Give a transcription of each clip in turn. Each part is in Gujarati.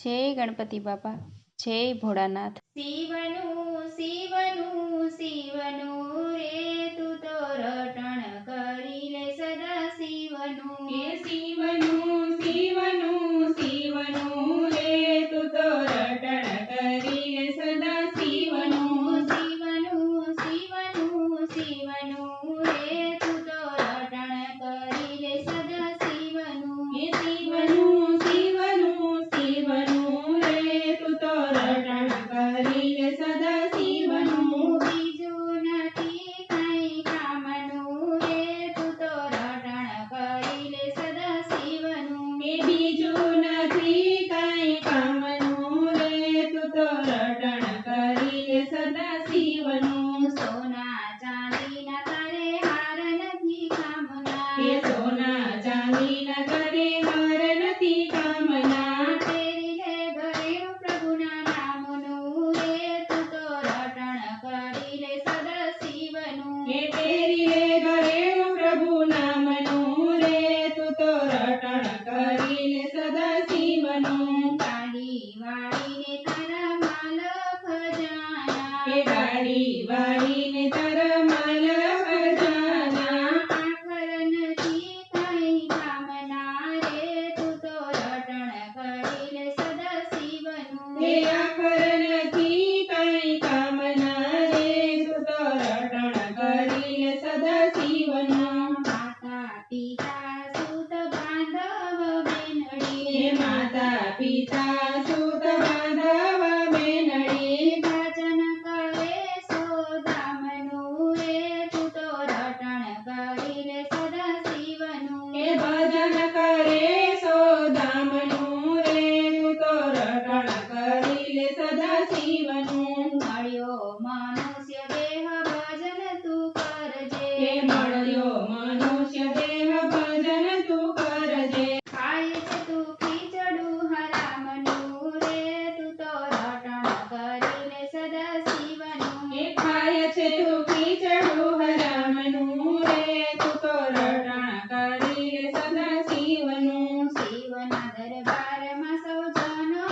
જય ગણપતિ બાપા, જય ભોળાનાથ। શિવનું શિવનું શિવનું રે તું તો રટણ કરી લે સદા શિવનું હે શિવનું શિવનું શિવનું રે તું તો રટણ કરી લે સદા શિવનું શિવનું શિવનું શિવનું રે તું તો રટણ કરી લે સદા શિવનું હે શિવનું શિવનું શિવનું રે તું તો રટણ કરી લે સદા શિવનું બીજું નથી કઈ કામનું રે તું તો રટણ કરી લે સદા શિવનું હે બીજું નથી કઈ કામનું રે તું તો રટણ કરી લે સદા શિવનું સોના ચાંદીના તારે હાર નથી કામના હે સોના ચાંદીના કરે હાર નથી કામના તેરી લે ઘરે પ્રભુના નામનું રે તું તો રટણ કરી લે સદા શિવનું હે તેરી લે ઘરે પ્રભુ નામનું રે તું તો રટણ કરી લે સદા શિવનું ગાડી વાળીને તારા માલ ખજાના હે ગાડી વાળીને તારા માલ ખજાના આખર નથી કઈ કામના રે તું તો રટણ કરી લે સદા શિવનું હે આખર નથી કઈ કામના રે તું તો રટણ કરી લે સદા શિવનું માતા પિતા સુત બાંધવ બેનડી હે માતા પિતા સુત બાંધવ બેનડી ભજન કરે સોદામનું રે તું તો રટણ કરી લે સદા શિવનું હે ભજન કરે સોદામનું રે તું તો રટણ કરી લે સદા શિવનું મળ્યો મનુષ્ય દેહ ભજન તું કરજે હે મળ્યો મનુષ્ય દેહ ભજન તું કરજે ખાય છે તું ખીચડું હરામનું રે તું તો રટણ કરી લે સદા શિવનું હે ખાય છે તું ખીચડું હરામનું રે તું તો રટણ કરી લે સદા શિવનું શિવના દરબારમાં સૌ જનો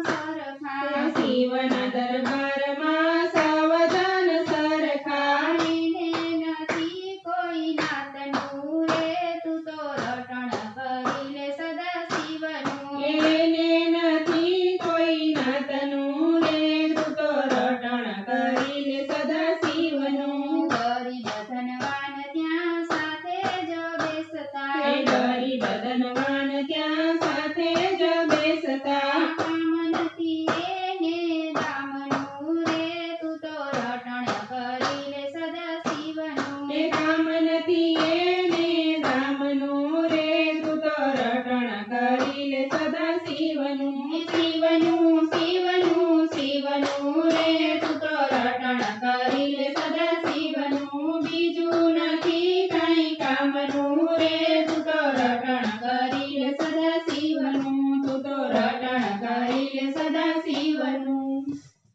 સરખા શિવના દરબારમાં સાવધાન સરખા એને નથી કોઈ નાતનું રે તું તો રટણ કરી લે સદા શિવનું એને નથી કોઈ નાતનું રે તું તો રટણ કરી લે સદા શિવનું ગરીબ ધનવાન ત્યાં સાથે જ બેસતા હે ગરીબ ધનવાન ત્યાં સાથે જ બેસતા કામ નથી એને દામનું રે તું તો રટણ કરી લે સદા શિવનું હે કામ નથી એને દામનું રે તું તો રટણ કરી લે સદા શિવનું શિવનું શિવનું શિવનું રે તું તો રટણ કરી લે સદા શિવનું બીજું નથી કઈ કામનું રે તું તો રટણ કરી લે સદા શિવનું તું તો રટણ કરી લે સદા શિવનું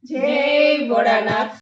જય ભોળાનાથ।